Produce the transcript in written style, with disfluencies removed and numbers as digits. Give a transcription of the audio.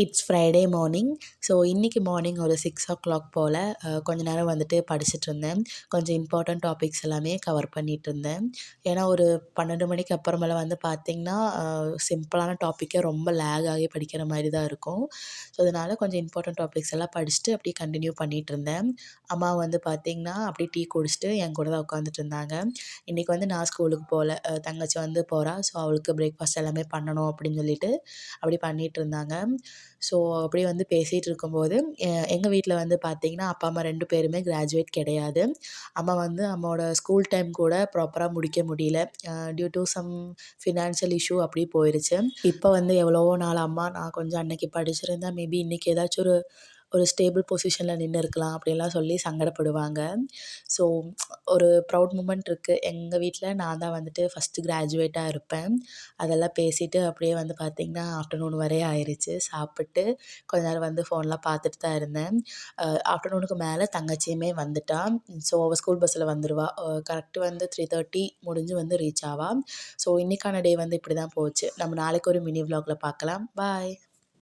It's Friday morning. So இன்றைக்கி morning ஒரு 6 o'clock போல் கொஞ்ச நேரம் வந்துட்டு படிச்சுட்ருந்தேன். கொஞ்சம் இம்பார்ட்டண்ட் டாபிக்ஸ் எல்லாமே கவர் பண்ணிகிட்ருந்தேன். ஏன்னா ஒரு 12 மணிக்கு அப்புறமேல வந்து பார்த்திங்கன்னா சிம்பிளான டாப்பிக்கே ரொம்ப லேக் ஆகி படிக்கிற மாதிரி தான் இருக்கும். ஸோ அதனால் கொஞ்சம் இம்பார்ட்டண்ட் டாபிக்ஸ் எல்லாம் படிச்சுட்டு அப்படியே கண்டினியூ பண்ணிகிட்ருந்தேன். அம்மா வந்து பார்த்திங்கன்னா அப்படியே டீ குடிச்சிட்டு என் கூட தான் உட்காந்துட்டு இருந்தாங்க. இன்றைக்கி வந்து நான் ஸ்கூலுக்கு போகல, தங்கச்சி வந்து போகிறா. ஸோ அவளுக்கு பிரேக்ஃபாஸ்ட் எல்லாமே பண்ணணும் அப்படின்னு சொல்லிட்டு அப்படி பண்ணிகிட்டு இருந்தாங்க. ஸோ அப்படியே வந்து பேசிகிட்டு இருக்கும்போது எங்கள் வீட்டில் வந்து பார்த்திங்கன்னா அப்பா அம்மா 2 பேருமே கிராஜுவேட் கிடையாது. அம்மா வந்து அம்மாவோட ஸ்கூல் டைம் கூட ப்ராப்பராக முடிக்க முடியல. Due to some financial issue அப்படியே போயிடுச்சு. இப்போ வந்து எவ்வளவோ நாள் அம்மா நான் கொஞ்சம் அன்னைக்கு படிச்சிருந்தா மேபி இன்றைக்கி ஏதாச்சும் ஒரு ஒரு ஸ்டேபிள் பொசிஷனில் நின்று இருக்கலாம் அப்படின்லாம் சொல்லி சங்கடப்படுவாங்க. ஸோ ஒரு ப்ரவுட் மூமெண்ட் இருக்குது. எங்கள் வீட்டில் நான் தான் வந்துட்டு ஃபஸ்ட்டு கிராஜுவேட்டாக இருப்பேன். அதெல்லாம் பேசிவிட்டு அப்படியே வந்து பார்த்திங்கன்னா ஆஃப்டர்நூன் வரைய ஆயிடுச்சு. சாப்பிட்டு கொஞ்ச நேரம் வந்து ஃபோன்லாம் பார்த்துட்டு தான் இருந்தேன். ஆஃப்டர்நூனுக்கு மேலே தங்கச்சியுமே வந்துட்டா. ஸோ அவள் ஸ்கூல் பஸ்ஸில் வந்துடுவா. கரெக்டு வந்து 3:30 முடிஞ்சு வந்து ரீச் ஆவா. ஸோ இன்றைக்கான டே வந்து இப்படி தான் போச்சு. நம்ம நாளைக்கு ஒரு மினி விலாகில் பார்க்கலாம். பாய்.